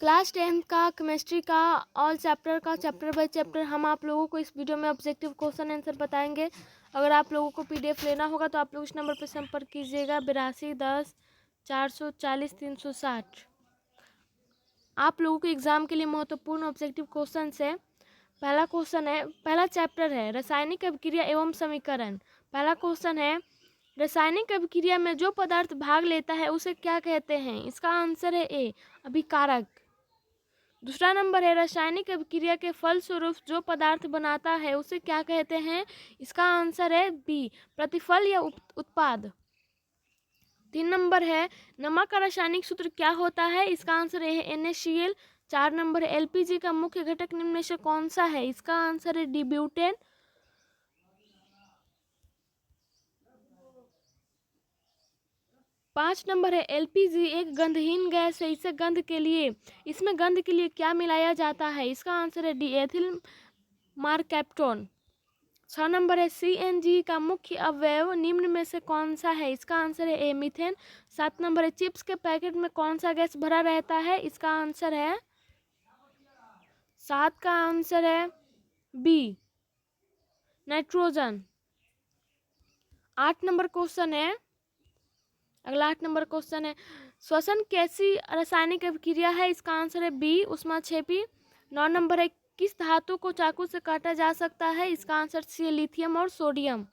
Class 10 का chemistry का all chapter का चैप्टर बाय चैप्टर हम आप लोगों को इस वीडियो में ऑब्जेक्टिव क्वेश्चन आंसर बताएंगे। अगर आप लोगों को पीडीएफ लेना होगा तो आप लोग इस नंबर पर संपर्क कीजिएगा 8210 440 360। आप लोगों के एग्जाम के लिए महत्वपूर्ण ऑब्जेक्टिव क्वेश्चन है। पहला चैप्टर है रासायनिक अभिक्रिया एवं समीकरण। पहला क्वेश्चन है रासायनिक अभिक्रिया में जो पदार्थ भाग लेता है उसे क्या कहते हैं। इसका आंसर है ए अभिकारक। दूसरा नंबर है रासायनिक अभिक्रिया के फलस्वरूप जो पदार्थ बनाता है उसे क्या कहते हैं। इसका आंसर है बी प्रतिफल या उत्पाद। 3 नंबर है नमक का रासायनिक सूत्र क्या होता है। इसका आंसर है NaCl। 4 नंबर है एलपीजी का मुख्य घटक निम्न में से कौन सा है। इसका आंसर है डी ब्यूटेन। 5 नंबर है एलपीजी एक गंधहीन गैस है। इसमें गंध के लिए क्या मिलाया जाता है। इसका आंसर है डी एथिल मार्कैप्टोन। 6 नंबर है सीएनजी का मुख्य अवयव निम्न में से कौन सा है। इसका आंसर है ए मीथेन। 7 नंबर है चिप्स के पैकेट में कौन सा गैस भरा रहता है। इसका आंसर है 7 का आंसर है बी नाइट्रोजन। 8 नंबर क्वेश्चन है अगला 8 नंबर क्वेश्चन है श्वसन कैसी रासायनिक अभिक्रिया है। इसका आंसर है बी ऊष्माक्षेपी। 9 नंबर है किस धातु को चाकू से काटा जा सकता है। इसका आंसर सी है लिथियम और सोडियम।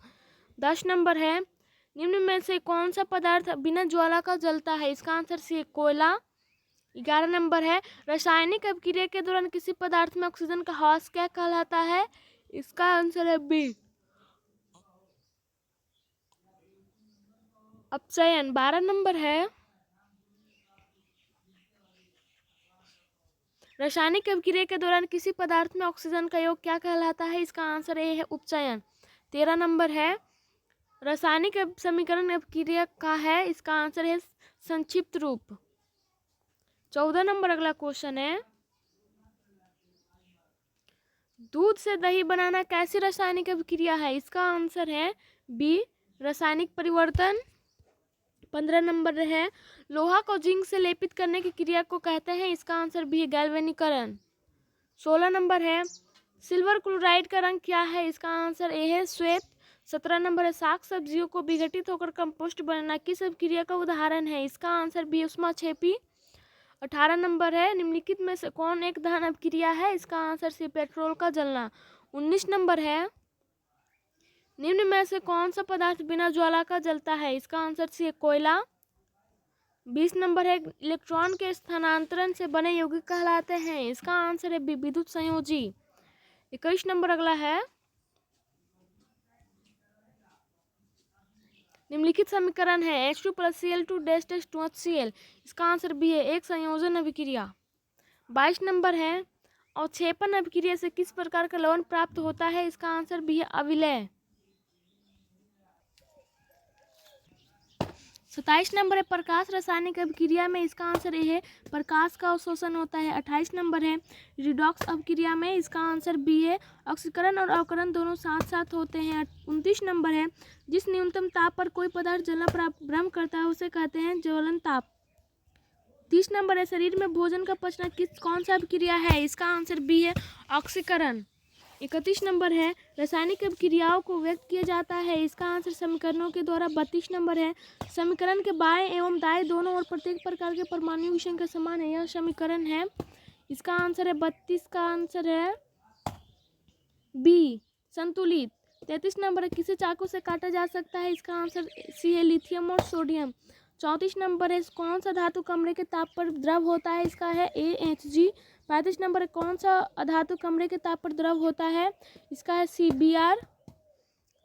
10 नंबर है निम्न में से कौन सा पदार्थ बिना ज्वाला का जलता है। इसका आंसर सी है कोयला। 11 नंबर है रासायनिक अभिक्रिया के दौरान किसी पदार्थ में ऑक्सीजन का ह्रास क्या कहलाता है। इसका आंसर है बी अपचयन। 12 नंबर है रासायनिक अभिक्रिया के दौरान किसी पदार्थ में ऑक्सीजन का योग क्या कहलाता है। इसका आंसर ए है उपचयन। 13 नंबर है रासायनिक समीकरण अभिक्रिया का है। इसका आंसर है संक्षिप्त रूप। 14 नंबर अगला क्वेश्चन है दूध से दही बनाना कैसी रासायनिक अभिक्रिया है। इसका आंसर है बी रासायनिक परिवर्तन। 15 नंबर है लोहा को जिंक से लेपित करने की क्रिया को कहते हैं। इसका आंसर भी है गैल्वेनीकरण। 16 नंबर है सिल्वर क्लोराइड का रंग क्या है। इसका आंसर ए है श्वेत। 17 नंबर है साग सब्जियों को विघटित होकर कंपोस्ट बनना किस अभिक्रिया का उदाहरण है। इसका आंसर भी ऊष्माक्षेपी। 18 नंबर है निम्नलिखित में से कौन एक दहन अभिक्रिया है। इसका आंसर सी पेट्रोल का जलना। 19 नंबर है निम्न में से कौन सा पदार्थ बिना ज्वाला का जलता है। इसका आंसर सी है कोयला। 20 नंबर है इलेक्ट्रॉन के स्थानांतरण से बने यौगिक कहलाते हैं। इसका आंसर है बी विद्युत संयोजी। 21 नंबर अगला है निम्नलिखित समीकरण है H2 + Cl2 2HCl। इसका आंसर बी है एक संयोजन अभिक्रिया। 22 नंबर है अवक्षेपण अभिक्रिया से किस प्रकार का लवण प्राप्त होता है। इसका आंसर भी है अविलय। 27 नंबर है प्रकाश रासायनिक अभिक्रिया में। इसका आंसर ए है प्रकाश का अवशोषण होता है। 28 नंबर है रिडॉक्स अभिक्रिया में। इसका आंसर बी है ऑक्सीकरण और अवकरण दोनों साथ साथ होते हैं। 29 नंबर है जिस न्यूनतम ताप पर कोई पदार्थ जलना प्रारंभ करता है उसे कहते हैं ज्वलन ताप। 30 नंबर है शरीर में भोजन का पचना कौन सा अभिक्रिया है। इसका आंसर बी है ऑक्सीकरण। 31 नंबर है रासायनिक अभिक्रियाओं को व्यक्त किया जाता है। इसका आंसर समीकरणों के द्वारा। 32 नंबर है समीकरण के बाएं एवं दाएं दोनों और प्रत्येक प्रकार के परमाणु की संख्या समान है। यह समीकरण है। इसका आंसर है 32 का आंसर है बी संतुलित। 33 नंबर है किसे चाकू से काटा जा सकता है। इसका आंसर सी है लिथियम और सोडियम। 34 नंबर है कौन सा धातु कमरे के ताप पर द्रव होता है। इसका है AHG। 35 नंबर है कौन सा अधातु कमरे के ताप पर द्रव होता है। इसका है CBr।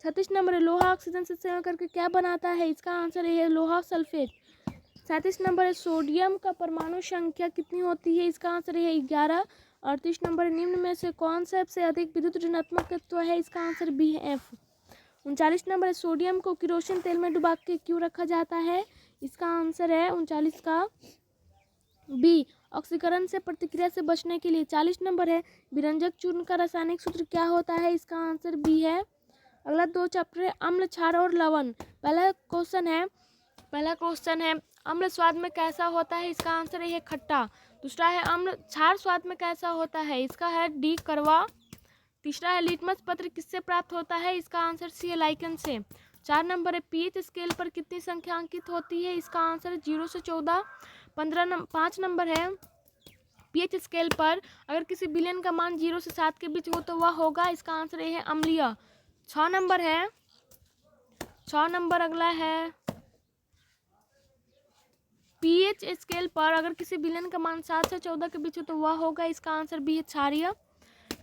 36 नंबर है लोहा ऑक्सीजन से संयोग करके क्या बनाता है। इसका आंसर है लोहा सल्फेट। 37 नंबर है सोडियम का परमाणु संख्या कितनी होती है। इसका आंसर है 11। 38 नंबर है निम्न में से कौन सबसे अधिक विद्युत ऋणात्मक तत्व है। इसका आंसर बी है F। 39 नंबर है सोडियम को किरोसिन तेल में डुबा के क्यों रखा जाता है। इसका आंसर है 39 का बी ऑक्सीकरण से प्रतिक्रिया से बचने के लिए। 40 नंबर है विरंजक चूर्ण का रासायनिक सूत्र क्या होता है। इसका आंसर बी है। अगला 2 चैप्टर है अम्ल क्षार और लवण। पहला क्वेश्चन है अम्ल स्वाद में कैसा होता है, इसका आंसर है खट्टा। दूसरा है अम्ल क्षार स्वाद में कैसा होता है, इसका है डी कड़वा। तीसरा है लिटमस पत्र किससे प्राप्त होता है, इसका आंसर सी है लाइकन से। 4 नंबर है पीएच स्केल पर कितनी संख्या अंकित होती है, इसका आंसर है 0 से 14। 5 नंबर है पीएच स्केल पर अगर किसी विलयन का मान 0 से 7 के बीच हो तो वह होगा, इसका आंसर है अम्लीय। 6 नंबर अगला है पीएच स्केल पर अगर किसी विलयन का मान 7 से 14 के बीच हो तो वह होगा, इसका आंसर बी है क्षारीय।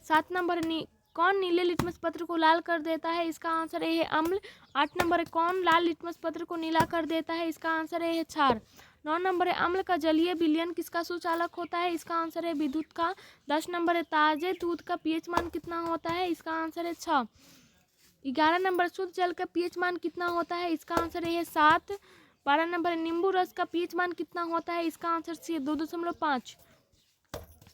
7 नंबर कौन नीले लिटमस पत्र को लाल कर देता है, इसका आंसर ए है अम्ल। 8 नंबर है कौन लाल लिटमस पत्र को नीला कर देता है, इसका आंसर ए है क्षार। 9 नंबर है अम्ल का जलीय विलयन किसका सुचालक होता है, इसका आंसर है विद्युत का। 10 नंबर है ताजे दूध का पीएच मान कितना होता है, इसका आंसर है 6। 11 नंबर शुद्ध जल का पीएच मान कितना होता है, इसका आंसर है 7। 12 नंबर है नींबू रस का पीएच मान कितना होता है, इसका आंसर सी है 2.5।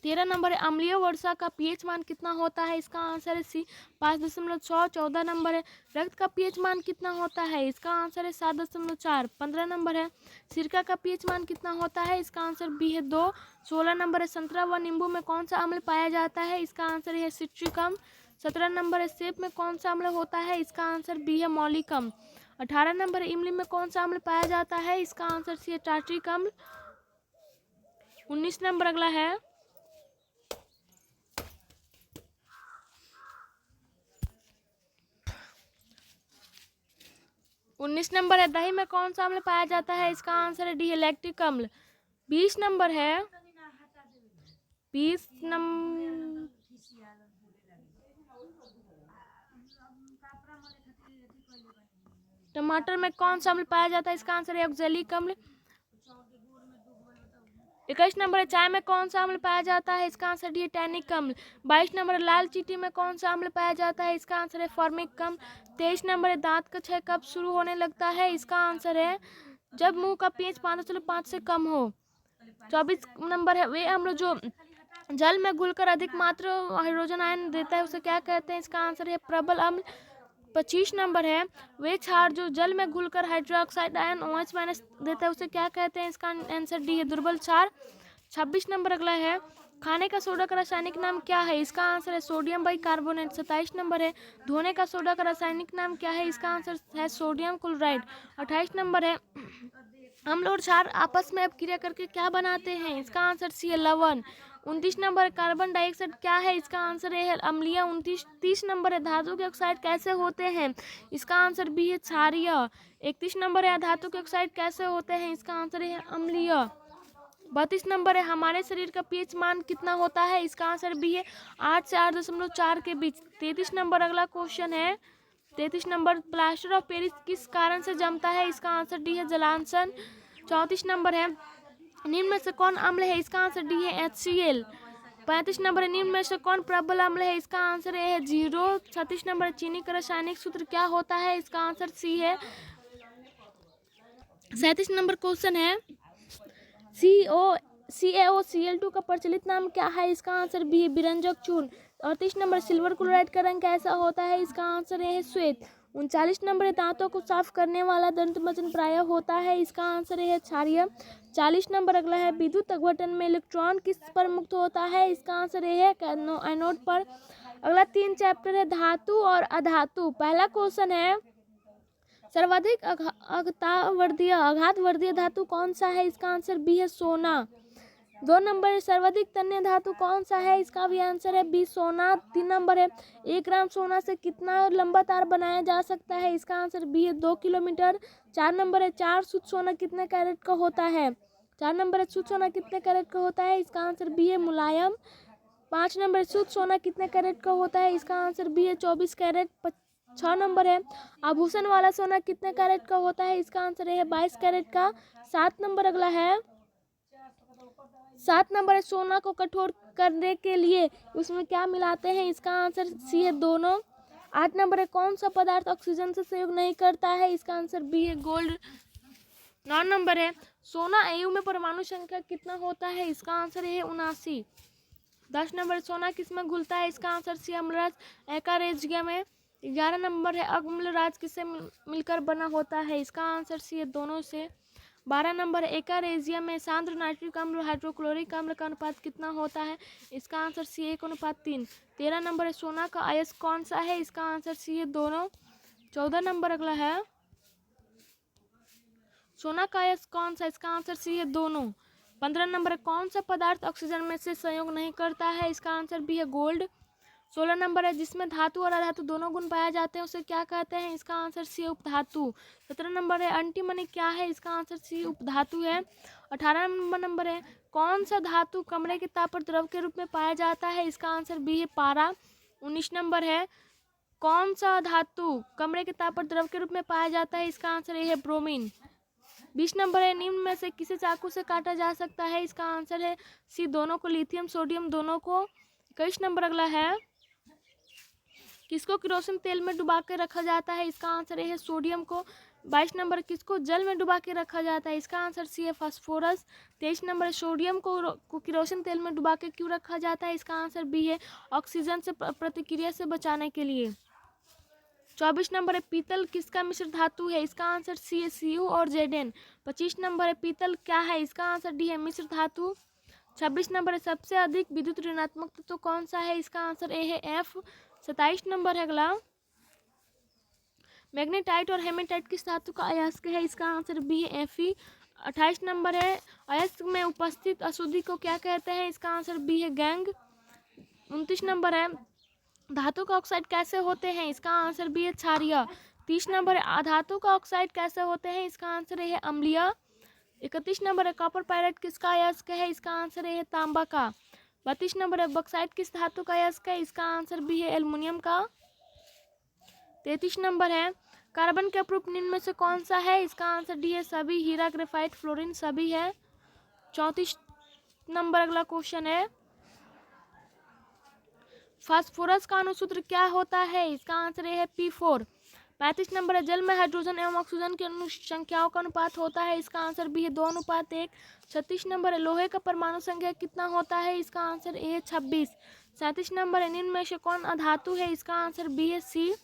13 नंबर है अम्लीय वर्षा का पीएच मान कितना होता है, इसका आंसर है सी 5.6। 14 नंबर है रक्त का पीएच मान कितना होता है, इसका आंसर है 7.4। 15 नंबर है सिरका का पीएच मान कितना होता है, इसका आंसर बी है 2। 16 नंबर है संतरा व नींबू में कौन सा अम्ल पाया जाता है, इसका आंसर है सिट्रिक अम्ल। 17 नंबर है सेब में कौन सा अम्ल होता है, इसका आंसर बी है मौलिक अम्ल। 18 नंबर है इमली में कौन सा अम्ल पाया जाता है, इसका आंसर सी है टार्ट्रिक अम्ल। 19 नंबर अगला है 19 नंबर है दही में कौन सा अम्ल पाया जाता है, इसका आंसर है डी है लैक्टिक अम्ल। 20 नंबर है टमाटर में कौन सा अम्ल पाया जाता है, इसका आंसर है ऑक्जेलिक अम्ल। 21 नंबर है चाय में कौन सा अम्ल पाया जाता है, इसका आंसर डी है टैनिक अम्ल। 22 नंबर है लाल चींटी में कौन सा अम्ल पाया जाता है, इसका आंसर है फॉर्मिक अम्ल। 23 नंबर है दांत का क्षय कब शुरू होने लगता है, इसका आंसर है जब मुंह का पीएच 5.5 से कम हो। 24 नंबर है वे अम्ल जो जल में घुलकर अधिक मात्रा हाइड्रोजन आयन देता है उसे क्या कहते हैं, इसका आंसर है प्रबल अम्ल। 25 नंबर है वे क्षार जो जल में घुलकर हाइड्रोक्साइड आयन OH- देता है उसे क्या कहते हैं, इसका आंसर डी है दुर्बल क्षार। 26 नंबर अगला है खाने का सोडा का रासायनिक नाम क्या है, इसका आंसर है सोडियम बाइकार्बोनेट। 27 नंबर है धोने का सोडा का रासायनिक नाम क्या है, इसका आंसर है सोडियम क्लोराइड। 28 नंबर है अम्ल और क्षार आपस में अपक्रिया करके क्या बनाते हैं, इसका आंसर सी है लवण। 29 नंबर कार्बन डाइऑक्साइड क्या है, इसका आंसर है अम्लीय। 30 नंबर है धातु के ऑक्साइड कैसे होते हैं, इसका आंसर बी है क्षारीय। 31 नंबर है धातु के ऑक्साइड कैसे होते हैं, इसका आंसर है अम्लीय। 32 नंबर है हमारे शरीर का पीएच मान कितना होता है, इसका आंसर बी है 8 से 8.4 के बीच। 33 नंबर अगला क्वेश्चन है 33 नंबर प्लास्टर ऑफ पेरिस किस कारण से जमता है, इसका आंसर डी है जलांशन। 34 नंबर है निम्न में से कौन अम्ल है, इसका आंसर डी है HCl। 35 नंबर है निम्न में से कौन प्रबल अम्ल है, इसका आंसर है 0। 36 नंबर चीनी का रासायनिक सूत्र क्या होता है, इसका आंसर सी है। 37 नंबर क्वेश्चन है CaOCl2 का प्रचलित नाम क्या है, इसका आंसर बी है बिरंजक चूर्ण। 38 नंबर सिल्वर क्लोराइड का रंग कैसा होता है, इसका आंसर है श्वेत। 39 नंबर दांतों को साफ करने वाला दंतमंजन प्रायः होता है, इसका आंसर है क्षारीय। 40 नंबर अगला है विद्युत अपघटन में इलेक्ट्रॉन किस पर मुक्त होता है, इसका आंसर है एनोड पर। अगला 3 चैप्टर है धातु और अधातु। पहला क्वेश्चन है सर्वाधिक आघातवर्धीय धातु कौन सा है, इसका आंसर बी है सोना। 2 नंबर है सर्वाधिक तन्य धातु कौन सा है, इसका भी आंसर है बी सोना। 3 नंबर है 1 ग्राम सोना से कितना लंबा तार बनाया जा सकता है, इसका आंसर बी है 2 किलोमीटर। 4 नंबर है 4 शुद्ध सोना कितने कैरेट का होता है, 4 नंबर है शुद्ध सोना कितने कैरेट का होता है, इसका आंसर बी है मुलायम। 5 नंबर शुद्ध सोना कितने कैरेट का होता है, इसका आंसर बी है 24 कैरेट। 6 नंबर है आभूषण वाला सोना कितने कैरेट का होता है, इसका आंसर है 22 कैरेट का। 7 नंबर अगला है 7 नंबर है सोना को कठोर करने के लिए उसमें क्या मिलाते हैं, इसका आंसर सी है दोनों। 8 नंबर है कौन सा पदार्थ ऑक्सीजन से सहयोग नहीं करता है, इसका आंसर बी है गोल्ड। 9 नंबर है सोना अणु में परमाणु संख्या कितना होता है, इसका आंसर है 79। 10 नंबर सोना किसमें घुलता है, इसका आंसर सी अम्लराज एकारेजिया में। 11 नंबर है अम्लराज किससे मिलकर बना होता है, इसका आंसर सी है दोनों से। 12 नंबर है एकारेजिया में सांद्र नाइट्रिक अम्ल और हाइड्रोक्लोरिक अम्ल का अनुपात कितना होता है? इसका आंसर सी है 1:3। 13 नंबर है सोना का अयस्क कौन सा है? इसका आंसर सी है दोनों। 14 नंबर अगला है सोना का अयस्क कौन सा? इसका आंसर सी है दोनों। 15 नंबर है कौन सा पदार्थ ऑक्सीजन में से संयोग नहीं करता है? इसका आंसर बी है गोल्ड। 16 नंबर है जिसमें धातु और अधातु दोनों गुण पाए जाते हैं उसे क्या कहते हैं? इसका आंसर सी उपधातु। 17 नंबर है अंटिमनी क्या है? इसका आंसर सी उपधातु है। 18 नंबर है कौन सा धातु कमरे के ताप पर द्रव के रूप में पाया जाता है? इसका आंसर बी है पारा। 19 नंबर है कौन सा धातु कमरे के ताप पर द्रव के रूप में पाया जाता है? इसका आंसर ए है ब्रोमीन। 20 नंबर है निम्न में से किसे चाकू से काटा जा सकता है? इसका आंसर है सी दोनों को, लिथियम सोडियम दोनों को। 21 नंबर अगला है किसको केरोसिन तेल में डुबा के रखा जाता है? इसका आंसर ए है सोडियम को। 22 नंबर किसको जल में डुबा के रखा जाता है? इसका आंसर सी है फास्फोरस। 23 नंबर सोडियम को केरोसिन तेल में डुबा के क्यों रखा जाता है? इसका आंसर बी है ऑक्सीजन से प्रतिक्रिया से बचाने के लिए। 24 नंबर है पीतल किसका मिश्र धातु है? इसका आंसर सी है Cu और Zn। 25 नंबर है पीतल क्या है? इसका आंसर डी है मिश्र धातु। 26 नंबर है सबसे अधिक विद्युत ऋणात्मक तत्व कौन सा है? इसका आंसर ए है F। 27 नंबर है अगला मैग्नेटाइट और हेमेटाइट किस धातु का अयस्क है? इसका आंसर बी है Fe। 28 नंबर है अयस्क में उपस्थित अशुद्धि को क्या कहते हैं? इसका आंसर बी है गैंग। 29 नंबर है धातु का ऑक्साइड कैसे होते हैं? इसका आंसर बी है क्षारीय। 30 नंबर है अधातु का ऑक्साइड कैसे होते हैं? इसका आंसर ए है अम्लीय। 31 नंबर है कॉपर पायराइट किसका अयस्क है? इसका आंसर ए है तांबा का। 32 नंबर है बॉक्साइट किस धातु का अयस्क है? इसका आंसर बी है एल्युमिनियम का। 33 नंबर है कार्बन के अपरूप निम्न में से कौन सा है? इसका आंसर डी है सभी, हीरा ग्रेफाइट फ्लोरीन सभी है। 34 नंबर अगला क्वेश्चन है फास्फोरस का अणुसूत्र क्या होता है? इसका आंसर है P4। 35 नंबर है जल में हाइड्रोजन एवं ऑक्सीजन की अणु संख्याओं का अनुपात होता है? इसका आंसर बी है 2:1। 36 नंबर है लोहे का परमाणु संख्या कितना होता है? इसका आंसर ए है 26। 37 नंबर है निम्न में से कौन अधातु है? इसका आंसर बी है सी।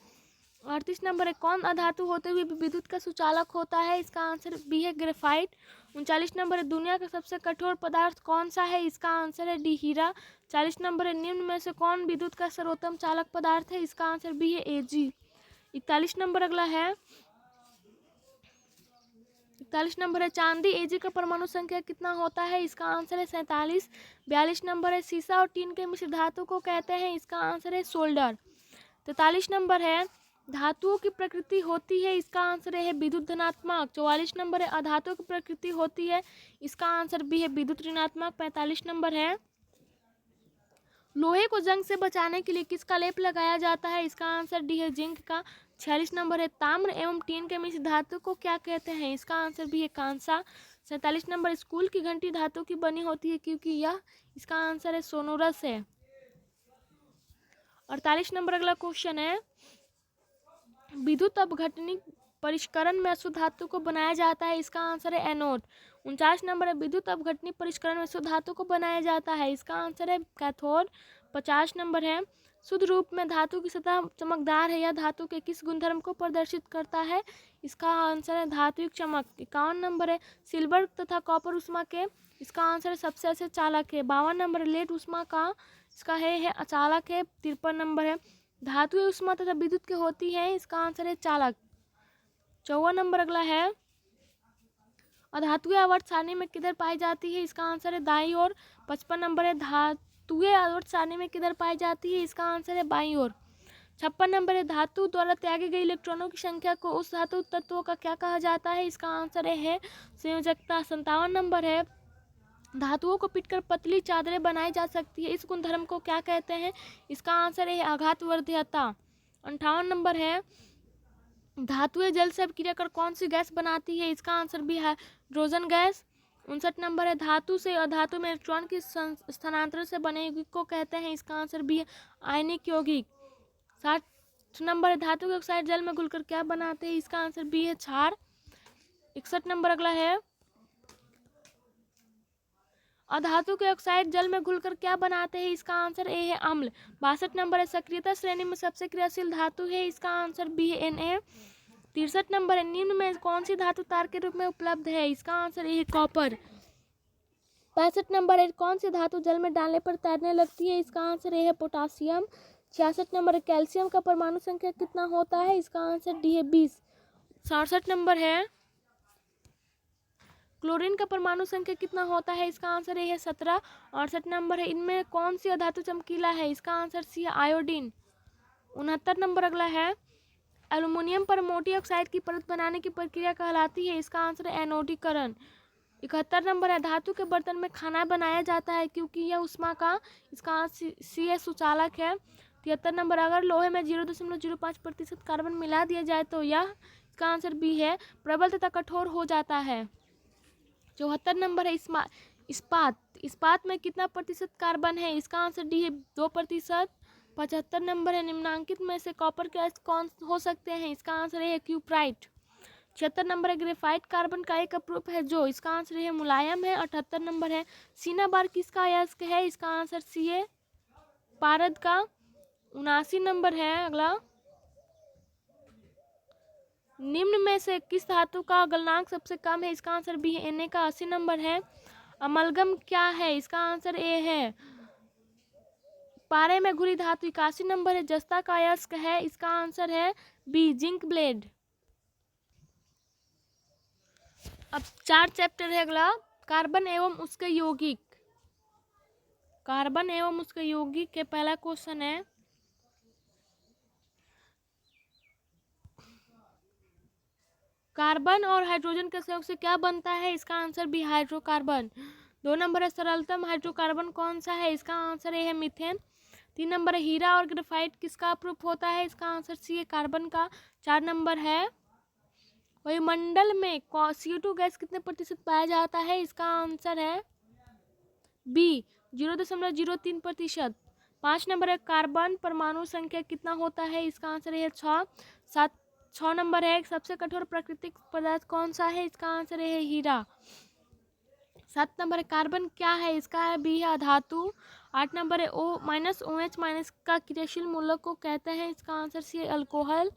38 नंबर है कौन अधातु होते हुए विद्युत का सुचालक होता है? इसका आंसर बी है ग्रेफाइट। 39 नंबर है दुनिया का सबसे कठोर पदार्थ कौन सा है? इसका आंसर है डी हीरा। 40 नंबर है निम्न में से कौन विद्युत का सर्वोत्तम चालक पदार्थ है? इसका आंसर बी है Ag। 41 नंबर अगला है 41 नंबर है चांदी Ag का परमाणु संख्या कितना होता है? इसका आंसर है 47। 42 नंबर है सीसा और टीन के मिश्र धातु को कहते हैं? इसका आंसर है सोल्डर। 43 नंबर है धातुओं की प्रकृति होती है? इसका आंसर है विद्युत धनात्मक। 44 नंबर है अधातुओं की प्रकृति होती है? इसका आंसर भी है विद्युत ऋणात्मक। 45 नंबर है लोहे को जंग से बचाने के लिए किसका लेप लगाया जाता है? इसका आंसर डी है जिंक का। 46 नंबर है ताम्र एवं टीन के मिश्र धातु को क्या कहते हैं? इसका आंसर भी है कांसा। 47 नंबर स्कूल की घंटी धातु की बनी होती है क्योंकि यह, इसका आंसर है सोनोरस है। 48 नंबर अगला क्वेश्चन है विद्युत अपघटनी परिष्करण में अशुद्ध धातु को बनाया जाता है? इसका आंसर है एनोड। 49 नंबर है विद्युत अपघटनी परिष्करण में शुद्ध धातु को बनाया जाता है? इसका आंसर है कैथोड। 50 नंबर है शुद्ध रूप में धातु की सतह चमकदार है, यह धातु के किस गुणधर्म को प्रदर्शित करता है? इसका आंसर है धात्विक चमक। 51 नंबर है सिल्वर तथा कॉपर उष्मा के, इसका आंसर है सबसे अच्छे चालक है। 52 नंबर लेड उष्मा का, इसका है अचालक है। 53 नंबर है धातु उष्मा तथा विद्युत के होती है? इसका आंसर है चालक। 54 नंबर अगला है अधातुएं आवर्त सारणी में किधर पाई जाती है? इसका आंसर है दाईं ओर। 55 नंबर है धातुएं आवर्त सारणी में किधर पाई जाती है? इसका आंसर है बाईं ओर। 56 नंबर है धातु द्वारा त्यागे गए इलेक्ट्रॉनों की संख्या को उस धातु तत्वों का क्या कहा जाता है? इसका आंसर है संयोजकता। 57 नंबर है धातुओं को पीटकर पतली चादरें बनाई जा सकती है, इस गुणधर्म को क्या कहते हैं? इसका आंसर है आघातवर्ध्यता। 58 नंबर है धातुएं जल से अभिक्रिया कर कौन सी गैस बनाती है? इसका आंसर भी है हाइड्रोजन गैस। 59 नंबर है धातु से अधातु में इलेक्ट्रॉन के स्थानांतरण से बने यौगिक को कहते हैं? इसका आंसर भी है आयनिक यौगिक। 60 नंबर है धातु के ऑक्साइड जल में घुलकर क्या बनाते हैं? इसका आंसर भी है क्षार। 61 नंबर अगला है अधातु के ऑक्साइड जल में घुलकर क्या बनाते हैं? इसका आंसर ए है अम्ल। 62 नंबर है सक्रियता श्रेणी में सबसे क्रियाशील धातु है? इसका आंसर बी है Na। 63 नंबर है, निम्न में कौन सी धातु तार के रूप में उपलब्ध है? इसका आंसर ए है कॉपर। 65 नंबर है, कौन सी धातु जल में डालने पर तैरने लगती है? इसका आंसर ए है पोटासियम। 66 नंबर है, कैल्शियम का परमाणु संख्या कितना होता है? इसका आंसर डी है 20। 67 नंबर है, क्लोरीन का परमाणु संख्या कितना होता है? इसका आंसर ए है 17। 68 नंबर है, इनमें कौन सी धातु चमकीला है? इसका आंसर सी है आयोडीन। 69 नंबर अगला है, एल्युमिनियम पर मोटी ऑक्साइड की परत बनाने की प्रक्रिया कहलाती है? इसका आंसर है एनोडीकरण। 71 नंबर है, धातु के बर्तन में खाना बनाया जाता है क्योंकि यह उष्मा का, इसका आंसर सी है सुचालक है। 73 नंबर, अगर लोहे में 0.05% कार्बन मिला दिया जाए तो यह, इसका आंसर बी है, प्रबल तथा कठोर हो जाता है। 74 नंबर है, इस्पात में कितना प्रतिशत कार्बन है? इसका आंसर डी है 2%। 75 नंबर है, निम्नांकित में से कॉपर के अयस्क कौन हो सकते हैं? इसका आंसर है क्यूप्राइट। 76 नंबर है, ग्रेफाइट कार्बन का एक अपरूप है जो, इसका आंसर है मुलायम है। 78 नंबर है, सीना बार किसका अयस्क है? इसका आंसर सी है पारद का। 79 नंबर है अगला, निम्न में से किस धातु का गलनांक सबसे कम है? इसका आंसर बी है Na का। 80 नंबर है, अमलगम क्या है? इसका आंसर ए है पारे में घुली धातु। 81 नंबर है, जस्ता का अयस्क है? इसका आंसर है बी जिंक ब्लेड। अब 4 चैप्टर है अगला, कार्बन एवं उसके यौगिक। कार्बन एवं उसके यौगिक के पहला क्वेश्चन है, कार्बन और हाइड्रोजन के संयोग से क्या बनता है? इसका आंसर बी हाइड्रोकार्बन। 2 नंबर है, सरलतम हाइड्रोकार्बन कौन सा है? इसका आंसर ए है मीथेन। 3 नंबर है, हीरा और ग्रेफाइट किसका अपरूप होता है? इसका आंसर सी है कार्बन का। 4 नंबर है, वायुमंडल में CO2 गैस कितने प्रतिशत पाया जाता है? इसका आंसर है बी 0.03%। 5 नंबर है, कार्बन परमाणु संख्या कितना होता है? इसका आंसर है 6। 6 नंबर है, सबसे कठोर प्राकृतिक पदार्थ कौन सा है? इसका आंसर है हीरा। 7 नंबर है, कार्बन क्या है? इसका है बी है धातु। 8 नंबर है, OH- का क्रियाशील मूलक को कहते हैं? इसका आंसर सी है अल्कोहल।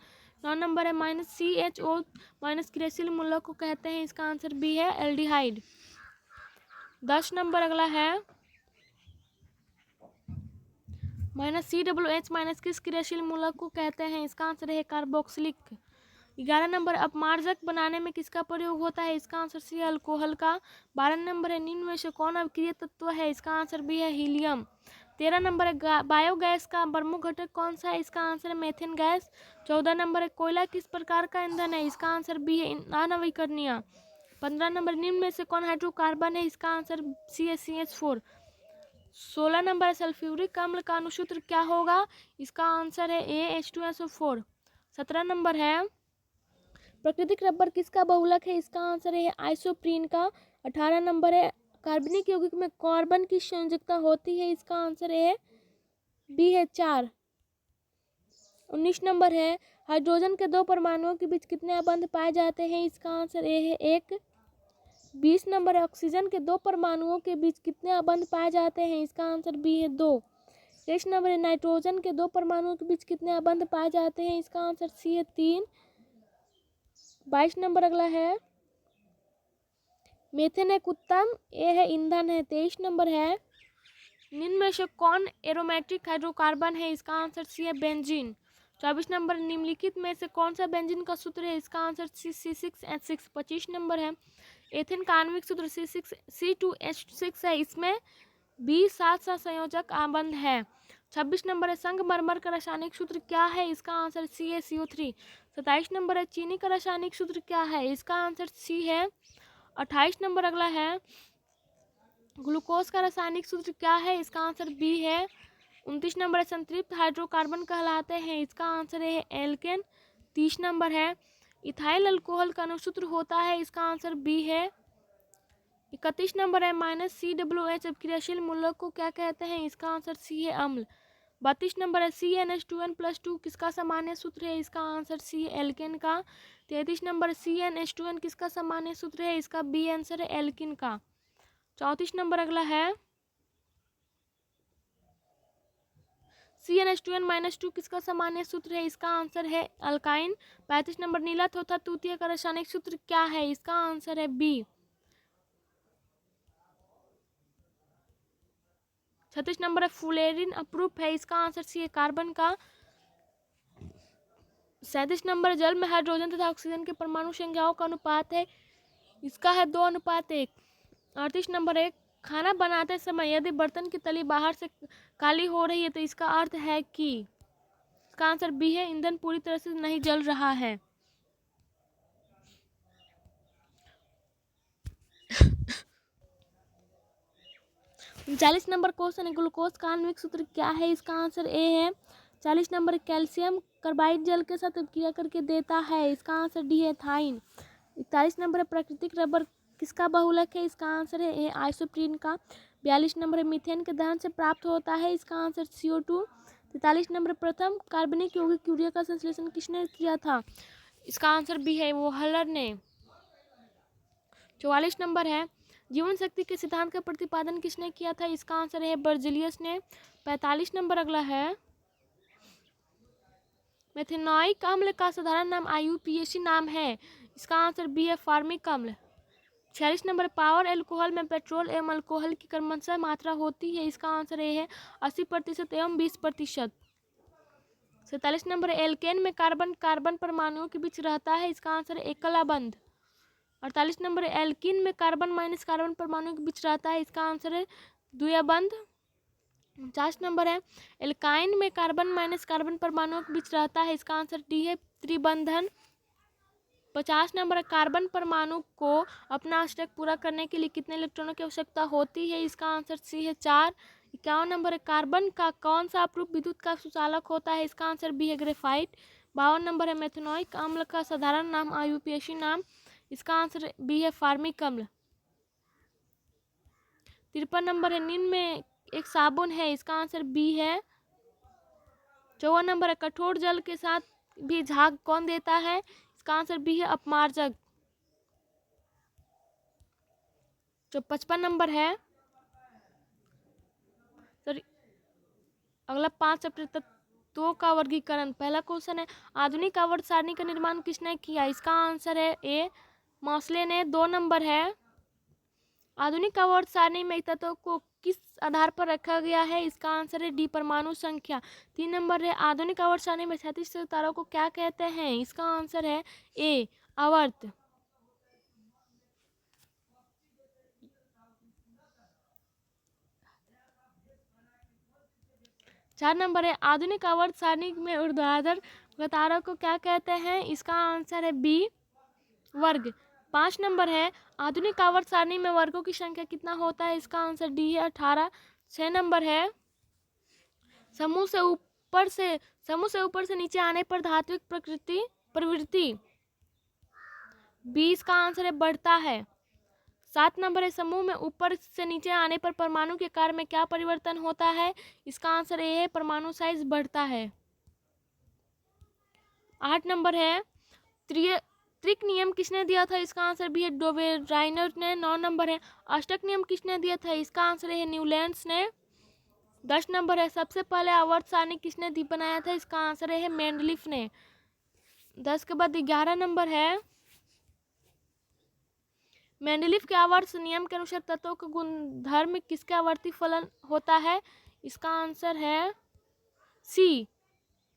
9 नंबर है, CHO- क्रियाशील मूलक को कहते हैं? इसका आंसर बी है एल्डिहाइड। 10 नंबर अगला है, COH- किस क्रियाशील मूलक को कहते हैं? इसका आंसर है कार्बोक्सिलिक। 11 नंबर, अपमार्जक बनाने में किसका प्रयोग होता है? इसका आंसर सी है अल्कोहल का। 12 नंबर है, निम्न में से कौन अक्रिय तत्व है? इसका आंसर भी है हीलियम। 13 नंबर है, बायोगैस का प्रमुख घटक कौन सा है? इसका आंसर है मेथेन गैस। 14 नंबर है, कोयला किस प्रकार का ईंधन है? इसका आंसर बी है अनवीकरणीय। 15 नंबर, निम्न में से कौन हाइड्रोकार्बन है? इसका आंसर सी है CH4। 16 नंबर है, सल्फ्यूरिक अम्ल का अणुसूत्र क्या होगा? इसका आंसर है AH2SO4। 17 नंबर है, प्राकृतिक रबर किसका बहुलक है? इसका आंसर है आइसोप्रीन का। 18 नंबर है, कार्बनिक यौगिक में कार्बन की संयोजकता होती है? इसका आंसर है बी है 4। 19 नंबर है, हाइड्रोजन के 2 परमाणुओं के बीच कितने अबंध पाए जाते हैं? इसका आंसर ए है 1। 20 नंबर है, ऑक्सीजन के 2 परमाणुओं के बीच कितने अबंध पाए जाते हैं? इसका आंसर बी है 2। 23 नंबर है, नाइट्रोजन के 2 परमाणुओं के बीच कितने अबंध पाए जाते हैं? इसका आंसर सी है 3। 22 नंबर अगला है, मेथेन एक उत्तम ए है ईंधन है। 23 नंबर है, निम्न में से कौन एरोमेटिक हाइड्रोकार्बन है? इसका आंसर सी है बेंजीन। 24 नंबर, निम्नलिखित में से कौन सा बेंजीन का सूत्र है? इसका आंसर C6H6। 25 नंबर है, एथेन का आणविक सूत्र C2H6 है, इसमें 20 संयोजक आबंध है। 26 नंबर है, संगमरमर का रासायनिक सूत्र क्या है? इसका आंसर सी है CO3। 27 नंबर है, चीनी का रासायनिक सूत्र क्या है? इसका आंसर सी है। 28 नंबर अगला है, ग्लूकोज का रासायनिक सूत्र क्या है? इसका आंसर बी है। 29 नंबर है, संतृप्त हाइड्रोकार्बन कहलाते हैं? इसका आंसर है एल्केन। 30 नंबर है, इथाइल अल्कोहल का अनुसूत्र होता है? इसका आंसर बी है। 31 नंबर है, COH अब क्रियाशील मूलक को क्या कहते हैं? इसका आंसर सी है अम्ल। 32 नंबर है, CnH2n+2 किसका सामान्य सूत्र है? इसका आंसर सी है एल्केन का। 33 नंबर, CnH2n किसका सामान्य सूत्र है? इसका बी आंसर है एल्किन का। 34 नंबर अगला है, CnH2n-2 किसका सामान्य सूत्र है? इसका आंसर है अल्काइन। 35 नंबर, नीला तथा तूतीय का रासायनिक सूत्र क्या है? इसका आंसर है बी। 36 नंबर है, फुलेरिन अप्रूप है, इसका आंसर सी है कार्बन का। 37 नंबर, जल में हाइड्रोजन तथा ऑक्सीजन के परमाणु संख्याओं का अनुपात है, इसका है 2:1। 38 नंबर है, खाना बनाते समय यदि बर्तन की तली बाहर से काली हो रही है तो इसका अर्थ है कि, इसका आंसर बी है, ईंधन पूरी तरह से नहीं जल रहा है। चालीस नंबर क्वेश्चन है, ग्लूकोज का आणविक सूत्र क्या है? इसका आंसर ए है। 40 नंबर, कैल्शियम कार्बाइड जल के साथ अभिक्रिया करके देता है, इसका आंसर डी है थाइन। 41 नंबर, प्राकृतिक रबर किसका बहुलक है? इसका आंसर है ए आइसोप्रीन का। 42 नंबर, मीथेन के दहन से प्राप्त होता है, इसका आंसर CO2। 43 नंबर, प्रथम कार्बनिक यौगिक यूरिया का संश्लेषण किसने किया था? इसका आंसर बी है, वो हलर ने। 44 नंबर है, जीवन शक्ति के सिद्धांत का प्रतिपादन किसने किया था? इसका आंसर है बर्जिलियस ने। 45 नंबर अगला है, मेथेनॉइक अम्ल का साधारण नाम IUPAC नाम है, इसका आंसर बी है फार्मिक अम्ल। 46 नंबर, पावर एल्कोहल में पेट्रोल एवं अल्कोहल की क्रमशः मात्रा होती है, इसका आंसर ए है 80% एवं 20%। 47 नंबर, एल्केन में कार्बन कार्बन परमाणुओं के बीच रहता है, इसका आंसर है एकलाबंध। 48 नंबर, एल्किन में कार्बन माइनस कार्बन परमाणु के बीच रहता है, इसका आंसर है द्विबंध। 50 नंबर है, एल्काइन में कार्बन माइनस कार्बन परमाणुओं के बीच रहता है, इसका आंसर डी है त्रिबंधन। 50 नंबर, कार्बन परमाणु को अपना अष्टक पूरा करने के लिए कितने इलेक्ट्रॉनों की आवश्यकता होती है? इसका आंसर सी है 4। 51 नंबर, कार्बन का कौन सा अपरूप विद्युत का सुचालक होता है? इसका आंसर बी है ग्रेफाइट। 52 नंबर है, मेथेनॉइक अम्ल का साधारण नाम IUPAC नाम, इसका आंसर बी है फार्मिक अम्ल। 53 नंबर है, नीम में एक साबुन है, इसका आंसर बी है। 54 नंबर है, कठोर जल के साथ भी झाग कौन देता है? इसका आंसर बी है अपमार्जक। जो 55 नंबर है, सॉरी अगला 5 तत्वों का वर्गीकरण। पहला क्वेश्चन है, आधुनिक आवर्त सारणी का निर्माण किसने किया? इसका आंसर है ए मॉसले ने। 2 नंबर है, आधुनिक आवर्त सारणी में तत्वों को किस आधार पर रखा गया है? इसका आंसर है डी परमाणु संख्या। 3 नंबर है, आधुनिक आवर्त सारणी में क्षैतिज सितारों को क्या कहते हैं? इसका आंसर है ए आवर्त। 4 नंबर है, आधुनिक आवर्त सारणी में ऊर्ध्वाधर कतारों को क्या कहते हैं? इसका आंसर है बी वर्ग। 5 नंबर है, आधुनिक आवर्त सारणी में वर्गों की संख्या कितना होता है? इसका आंसर डी है 18। 6 नंबर है, समूह से ऊपर से नीचे आने पर धात्विक प्रवृत्ति बी, इसका आंसर है बढ़ता है। 7 नंबर है, समूह में ऊपर से नीचे आने पर परमाणु के कार्य में क्या परिवर्तन होता है? इसका आंसर ए है परमाणु साइज बढ़ता है। 8 नंबर है, त्रिक नियम किसने दिया था? इसका आंसर भी है डोवेराइनर ने। 9 नंबर है, अष्टक नियम किसने दिया था? इसका आंसर है न्यूलैंड्स ने। 10 नंबर है, सबसे पहले आवर्त सारणी किसने बनाया था? इसका आंसर है मेंडलीफ ने। 10 के बाद 11 नंबर है, मेंडलीफ के आवर्त नियम के अनुसार तत्वों का गुणधर्म किसके आवर्ती फलन होता है? इसका आंसर है सी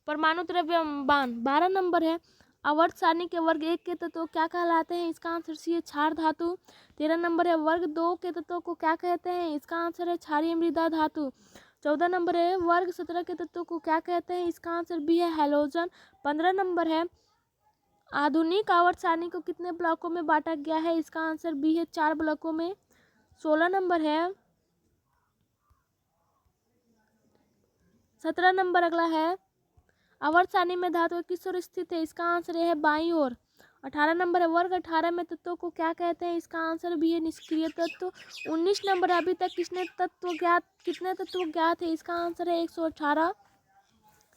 परमाणु द्रव्यमान। 12 नंबर है, आवर्त सारणी के वर्ग 1 के तत्व क्या कहलाते हैं? इसका आंसर सी है क्षार धातु। 13 नंबर है, वर्ग 2 के तत्वों को क्या कहते हैं? इसका आंसर है क्षारीय मृदा धातु। 14 नंबर है, वर्ग 17 के तत्वों को क्या कहते हैं? इसका आंसर भी है हैलोजन। 15 नंबर है, आधुनिक आवर्त सारणी को कितने ब्लॉकों में बांटा गया है? इसका आंसर बी है 4 ब्लॉकों में। 16 नंबर है, 17 नंबर अगला है, आवर्त सारणी में धातु किस ओर स्थित है? इसका आंसर है बाईं ओर। 18 नंबर है, वर्ग 18 में तत्वों को क्या कहते हैं? इसका आंसर भी है निष्क्रिय तत्व। 19 नंबर, अभी तक कितने तत्व ज्ञात है? इसका आंसर है 118।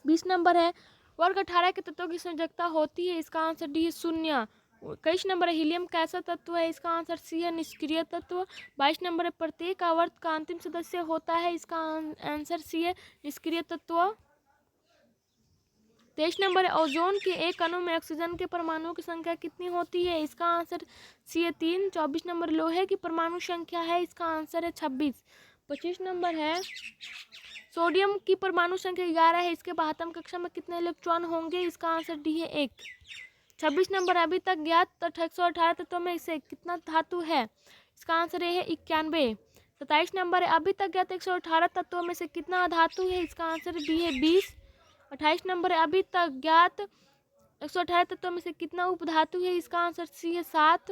20 नंबर है, वर्ग 18 के तत्वों की संयोजकता होती है? इसका आंसर डी है 0। 21 नंबर है, हीलियम कैसा तत्व है? इसका आंसर सी है निष्क्रिय तत्व। 22 नंबर है, प्रत्येक आवर्त का अंतिम सदस्य होता है? इसका आंसर सी है निष्क्रिय तत्व। 23 नंबर है, ओजोन के एक अणु में ऑक्सीजन के परमाणुओं की संख्या कितनी होती है? इसका आंसर सी है 3। 24 नंबर, लोहे की परमाणु संख्या है, इसका आंसर है 26। 25 नंबर है, सोडियम की परमाणु संख्या 11 है, इसके 72 कक्षा में कितने इलेक्ट्रॉन होंगे? इसका आंसर डी है 1। 26 नंबर, अभी तक ज्ञात 118 तत्वों में से कितना धातु है? इसका आंसर ए है 91। 27 नंबर है, अभी तक ज्ञात 118 तत्वों में से कितना अधातु है? इसका आंसर बी है 20। 28 नंबर है, अभी तक ज्ञात 118 तत्वों में से कितना उपधातु है? इसका आंसर सी है 7।